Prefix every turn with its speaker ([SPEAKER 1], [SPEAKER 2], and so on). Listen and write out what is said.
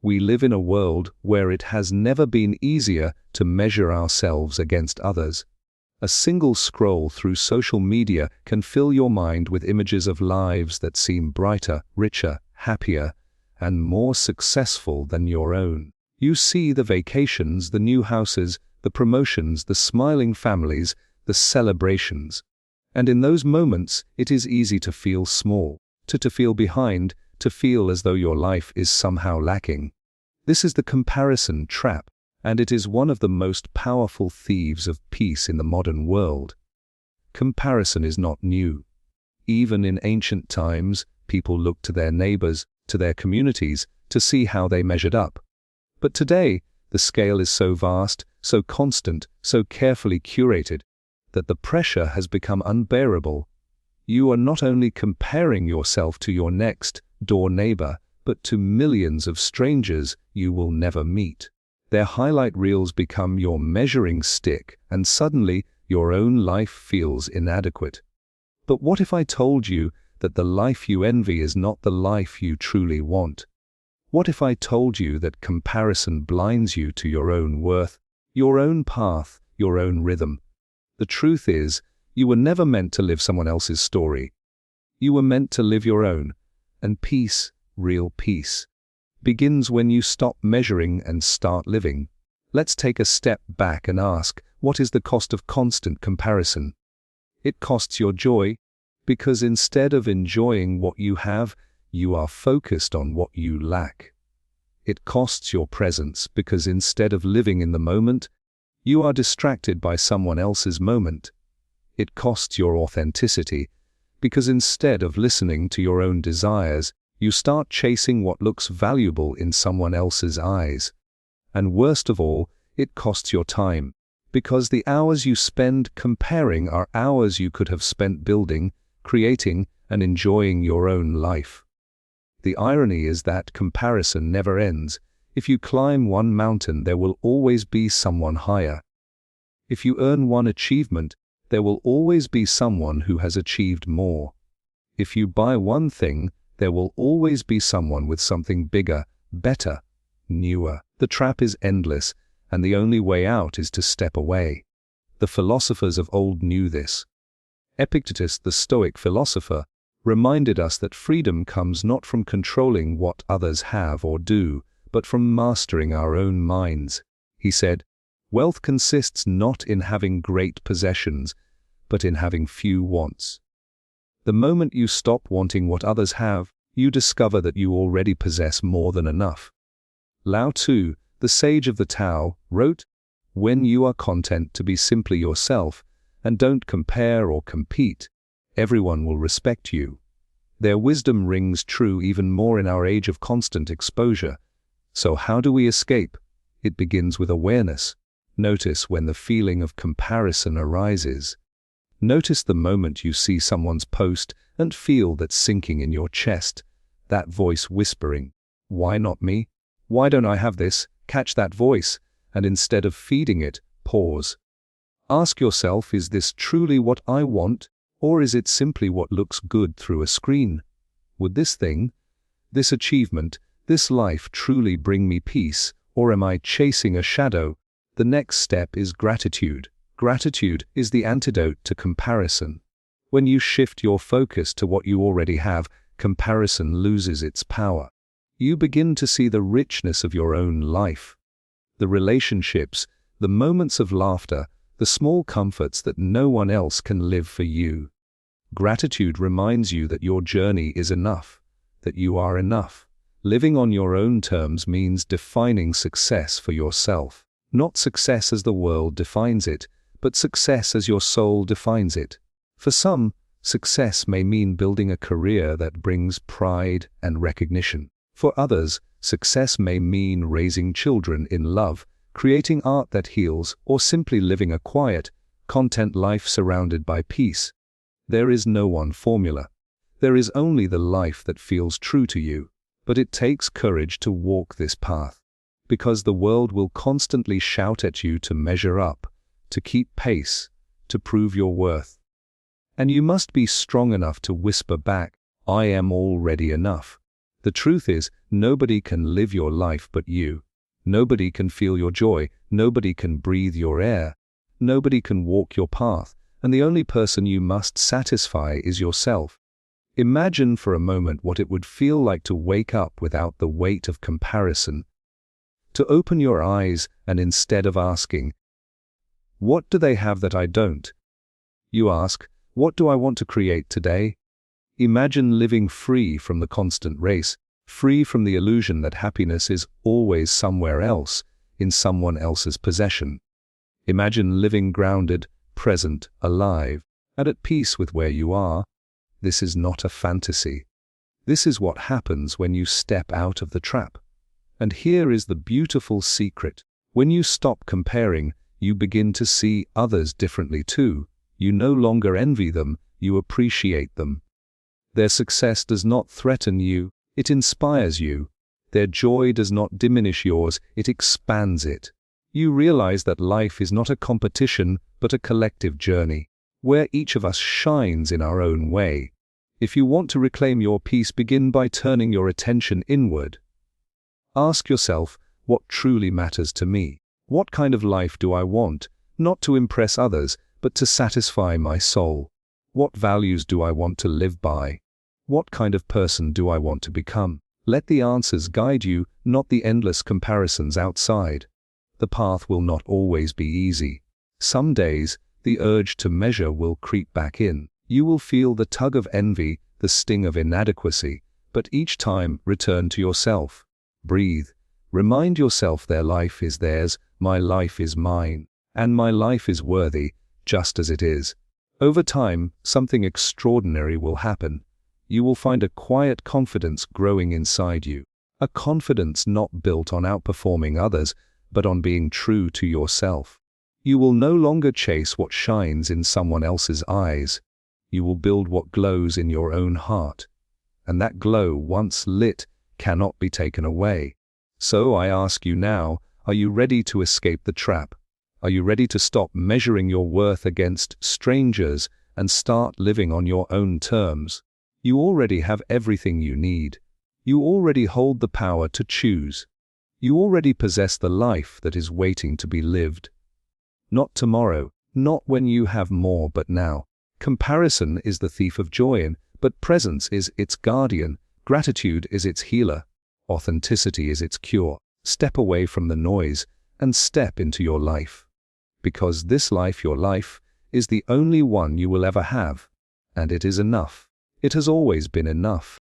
[SPEAKER 1] We live in a world where it has never been easier to measure ourselves against others. A single scroll through social media can fill your mind with images of lives that seem brighter, richer, happier, and more successful than your own. You see the vacations, the new houses, the promotions, the smiling families, the celebrations. And in those moments, it is easy to feel small, to feel behind, to feel as though your life is somehow lacking. This is the comparison trap, and it is one of the most powerful thieves of peace in the modern world. Comparison is not new. Even in ancient times, people looked to their neighbors, to their communities, to see how they measured up. But today, the scale is so vast, so constant, so carefully curated, that the pressure has become unbearable. You are not only comparing yourself to your next door neighbor, but to millions of strangers you will never meet. Their highlight reels become your measuring stick, and suddenly your own life feels inadequate. But what if I told you that the life you envy is not the life you truly want? What if I told you that comparison blinds you to your own worth, your own path, your own rhythm? The truth is, you were never meant to live someone else's story. You were meant to live your own. And peace, real peace, begins when you stop measuring and start living. Let's take a step back and ask, what is the cost of constant comparison? It costs your joy, because instead of enjoying what you have, you are focused on what you lack. It costs your presence, because instead of living in the moment, you are distracted by someone else's moment. It costs your authenticity, because instead of listening to your own desires, you start chasing what looks valuable in someone else's eyes. And worst of all, it costs your time, because the hours you spend comparing are hours you could have spent building, creating, and enjoying your own life. The irony is that comparison never ends. If you climb one mountain, there will always be someone higher. If you earn one achievement, there will always be someone who has achieved more. If you buy one thing, there will always be someone with something bigger, better, newer. The trap is endless, and the only way out is to step away. The philosophers of old knew this. Epictetus, the Stoic philosopher, reminded us that freedom comes not from controlling what others have or do, but from mastering our own minds. He said, "Wealth consists not in having great possessions, but in having few wants." The moment you stop wanting what others have, you discover that you already possess more than enough. Lao Tzu, the sage of the Tao, wrote, "When you are content to be simply yourself, and don't compare or compete, everyone will respect you." Their wisdom rings true even more in our age of constant exposure. So how do we escape? It begins with awareness. Notice when the feeling of comparison arises. Notice the moment you see someone's post and feel that sinking in your chest, that voice whispering, "Why not me? Why don't I have this?" Catch that voice, and instead of feeding it, pause. Ask yourself, is this truly what I want, or is it simply what looks good through a screen? Would this thing, this achievement, this life truly bring me peace, or am I chasing a shadow? The next step is gratitude. Gratitude is the antidote to comparison. When you shift your focus to what you already have, comparison loses its power. You begin to see the richness of your own life. The relationships, the moments of laughter, the small comforts that no one else can live for you. Gratitude reminds you that your journey is enough, that you are enough. Living on your own terms means defining success for yourself. Not success as the world defines it, but success as your soul defines it. For some, success may mean building a career that brings pride and recognition. For others, success may mean raising children in love, creating art that heals, or simply living a quiet, content life surrounded by peace. There is no one formula. There is only the life that feels true to you. But it takes courage to walk this path, because the world will constantly shout at you to measure up, to keep pace, to prove your worth. And you must be strong enough to whisper back, "I am already enough." The truth is, nobody can live your life but you. Nobody can feel your joy, nobody can breathe your air, nobody can walk your path, and the only person you must satisfy is yourself. Imagine for a moment what it would feel like to wake up without the weight of comparison. To open your eyes and instead of asking, "What do they have that I don't?" you ask, "What do I want to create today?" Imagine living free from the constant race, free from the illusion that happiness is always somewhere else, in someone else's possession. Imagine living grounded, present, alive, and at peace with where you are. This is not a fantasy. This is what happens when you step out of the trap. And here is the beautiful secret. When you stop comparing, you begin to see others differently too. You no longer envy them, you appreciate them. Their success does not threaten you, it inspires you. Their joy does not diminish yours, it expands it. You realize that life is not a competition, but a collective journey, where each of us shines in our own way. If you want to reclaim your peace, begin by turning your attention inward. Ask yourself, what truly matters to me? What kind of life do I want, not to impress others, but to satisfy my soul? What values do I want to live by? What kind of person do I want to become? Let the answers guide you, not the endless comparisons outside. The path will not always be easy. Some days, the urge to measure will creep back in. You will feel the tug of envy, the sting of inadequacy, but each time, return to yourself. Breathe. Remind yourself their life is theirs, my life is mine, and my life is worthy, just as it is. Over time, something extraordinary will happen. You will find a quiet confidence growing inside you. A confidence not built on outperforming others, but on being true to yourself. You will no longer chase what shines in someone else's eyes. You will build what glows in your own heart. And that glow, once lit, cannot be taken away. So I ask you now, are you ready to escape the trap? Are you ready to stop measuring your worth against strangers and start living on your own terms? You already have everything you need. You already hold the power to choose. You already possess the life that is waiting to be lived. Not tomorrow, not when you have more, but now. Comparison is the thief of joy, but presence is its guardian. Gratitude is its healer. Authenticity is its cure. Step away from the noise and step into your life. Because this life, your life, is the only one you will ever have. And it is enough. It has always been enough.